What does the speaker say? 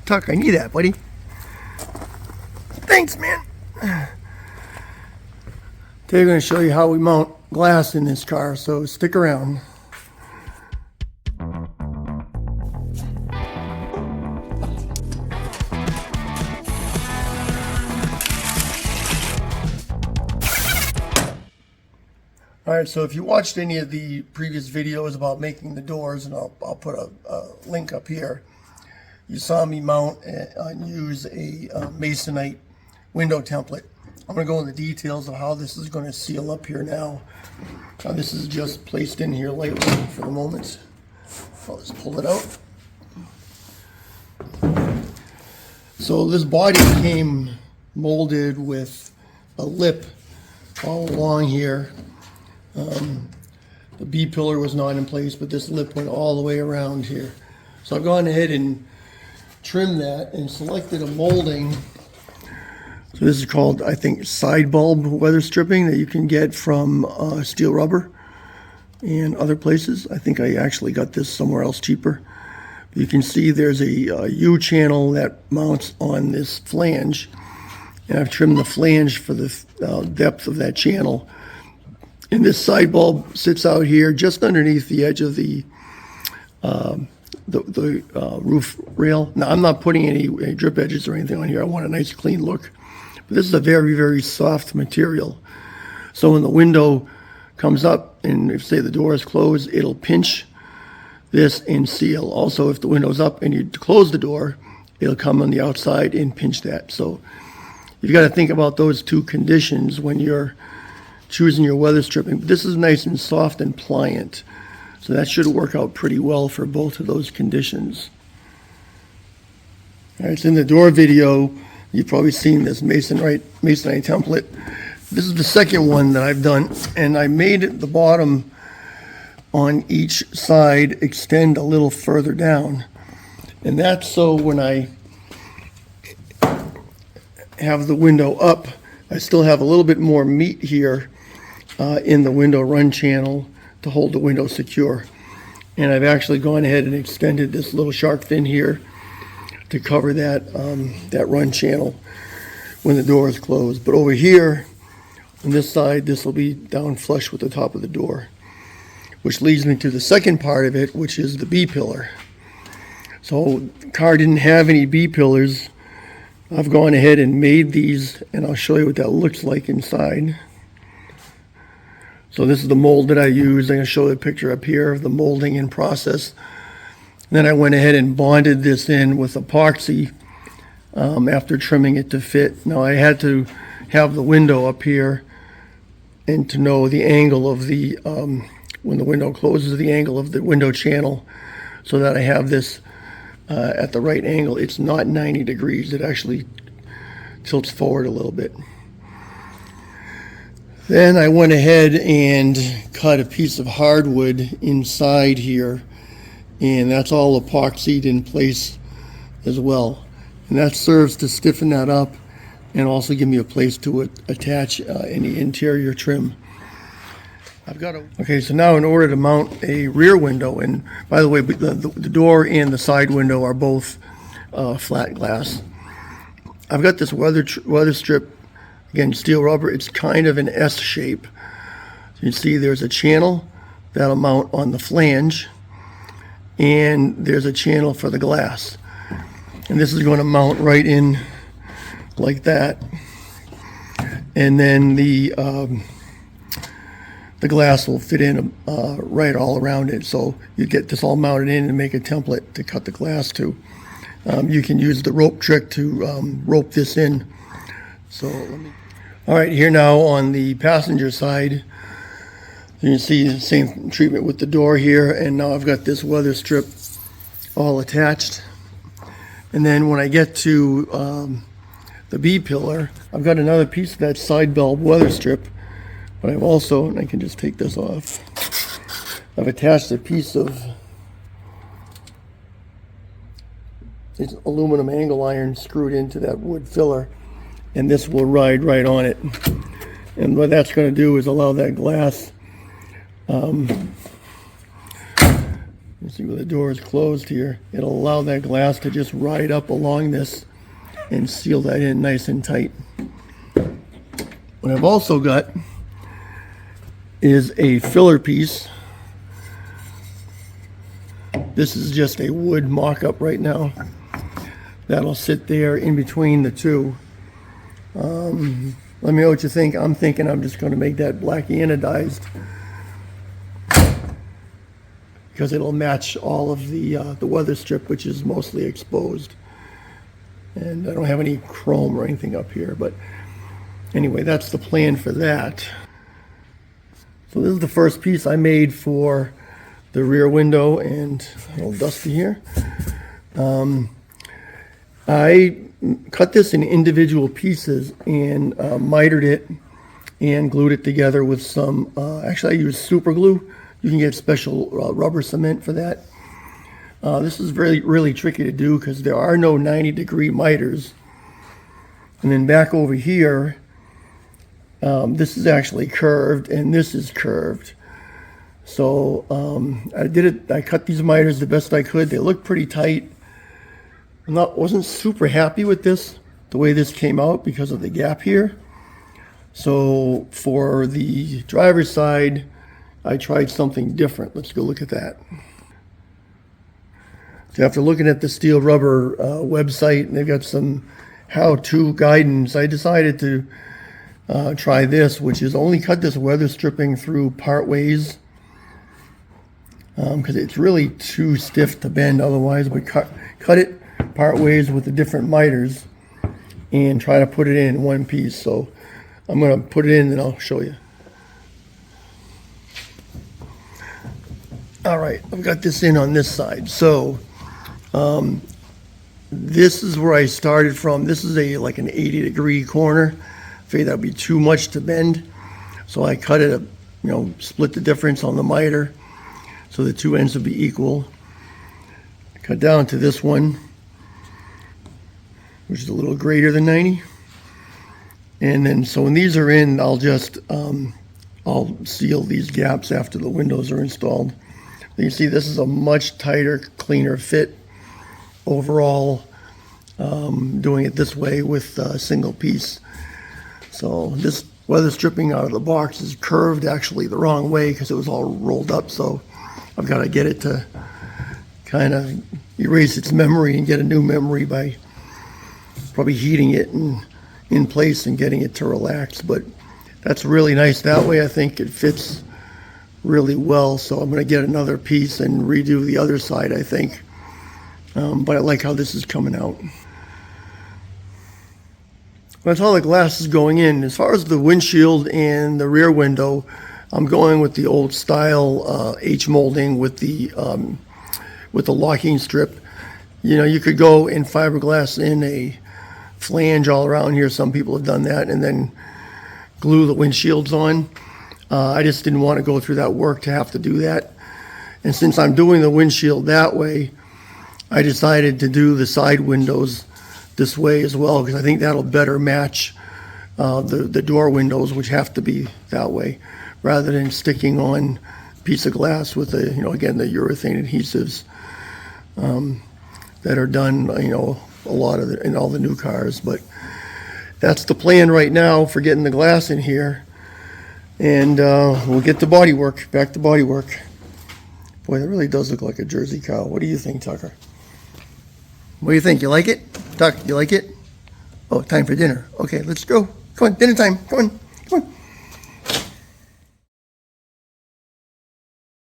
Tuck, I need that, buddy. Thanks, man. Today I'm going to show you how we mount glass in this car, so stick around. Alright, so if you watched any of the previous videos about making the doors, and I'll put a link up here, you saw me mount and use a masonite window template. I'm going to go into the details of how this is going to seal up here now. This is just placed in here lightly for the moment. I'll just pull it out. So this body came molded with a lip all along here. The B pillar was not in place, but this lip went all the way around here. So I've gone ahead and trimmed that and selected a molding. So this is called, I think, side bulb weather stripping that you can get from Steel Rubber and other places. I think I actually got this somewhere else cheaper. But you can see there's a U channel that mounts on this flange, and I've trimmed the flange for the depth of that channel. And this side bulb sits out here just underneath the edge of the roof rail. Now, I'm not putting any drip edges or anything on here. I want a nice clean look. But this is a very, very soft material. So when the window comes up and if, say, the door is closed, it'll pinch this and seal. Also, if the window's up and you close the door, it'll come on the outside and pinch that. So you've got to think about those two conditions when you're choosing your weather stripping. But this is nice and soft and pliant, so that should work out pretty well for both of those conditions. All right, so in the door video, you've probably seen this masonite template. This is the second one that I've done, and I made the bottom on each side extend a little further down, and that's so when I have the window up, I still have a little bit more meat here in the window run channel to hold the window secure. And I've actually gone ahead and extended this little shark fin here to cover that that run channel when the door is closed. But over here on this side, this will be down flush with the top of the door, which leads me to the second part of it, which is the B pillar. So the car didn't have any B pillars. I've gone ahead and made these, and I'll show you what that looks like inside. So this is the mold that I used. I'm going to show you a picture up here of the molding in process. Then I went ahead and bonded this in with epoxy after trimming it to fit. Now I had to have the window up here and to know the angle of the, when the window closes, the angle of the window channel, so that I have this at the right angle. It's not 90 degrees. It actually tilts forward a little bit. Then I went ahead and cut a piece of hardwood inside here, and that's all epoxied in place as well. And that serves to stiffen that up and also give me a place to attach any interior trim. Okay, so now in order to mount a rear window, and by the way, the door and the side window are both flat glass. I've got this weather strip, again, steel rubber. It's kind of an S shape. So you see there's a channel that'll mount on the flange, and there's a channel for the glass. And this is going to mount right in like that. And then the glass will fit in right all around it. So you get this all mounted in and make a template to cut the glass to. You can use the rope trick to rope this in. So all right, here now on the passenger side, you can see the same treatment with the door here, and now I've got this weather strip all attached. And then when I get to the B pillar, I've got another piece of that side bulb weather strip, but I've also, and I can just take this off, I've attached a piece of this aluminum angle iron screwed into that wood filler, and this will ride right on it. And what that's going to do is allow that glass, you see where the door is closed here. It'll allow that glass to just ride up along this and seal that in nice and tight. What I've also got is a filler piece. This is just a wood mock-up right now. That'll sit there in between the two. Let me know what you think. I'm thinking I'm just going to make that black anodized because it'll match all of the weather strip, which is mostly exposed. And I don't have any chrome or anything up here, but anyway, that's the plan for that. So this is the first piece I made for the rear window, and a little dusty here. I cut this in individual pieces and mitered it and glued it together with some, actually I used super glue. You can get special rubber cement for that. This is really tricky to do because there are no 90-degree miters. And then back over here, this is actually curved and this is curved. So I cut these miters the best I could. They look pretty tight. Wasn't super happy with this, the way this came out because of the gap here. So for the driver's side, I tried something different. Let's go look at that. So after looking at the Steel Rubber website, and they've got some how-to guidance, I decided to try this, which is only cut this weather stripping through part ways because it's really too stiff to bend otherwise. But cut it part ways with the different miters and try to put it in one piece. So I'm going to put it in and I'll show you. All right, I've got this in on this side. So this is where I started from. This is like an 80-degree corner. I figured that would be too much to bend. So I cut it, split the difference on the miter so the two ends would be equal. Cut down to this one, which is a little greater than 90. And then, so when these are in, I'll just, I'll seal these gaps after the windows are installed. You see, this is a much tighter, cleaner fit overall, doing it this way with a single piece. So this weather stripping out of the box is curved actually the wrong way because it was all rolled up. So I've got to get it to kind of erase its memory and get a new memory by probably heating it in place and getting it to relax. But that's really nice that way. I think it fits really well. So I'm going to get another piece and redo the other side, I think. But I like how this is coming out. That's all the glass is going in. As far as the windshield and the rear window, I'm going with the old style H molding with the locking strip. You could go in fiberglass in a flange all around here. Some people have done that and then glue the windshields on. I just didn't want to go through that work to have to do that. And since I'm doing the windshield that way, I decided to do the side windows this way as well because I think that'll better match the door windows, which have to be that way, rather than sticking on a piece of glass with the, again, the urethane adhesives that are done, a lot of in all the new cars. But that's the plan right now for getting the glass in here. And we'll get to body work, back to body work. Boy, that really does look like a Jersey cow. What do you think, Tucker? What do you think? You like it? Tuck, you like it? Oh, time for dinner. Okay, let's go. Come on, dinner time. Come on.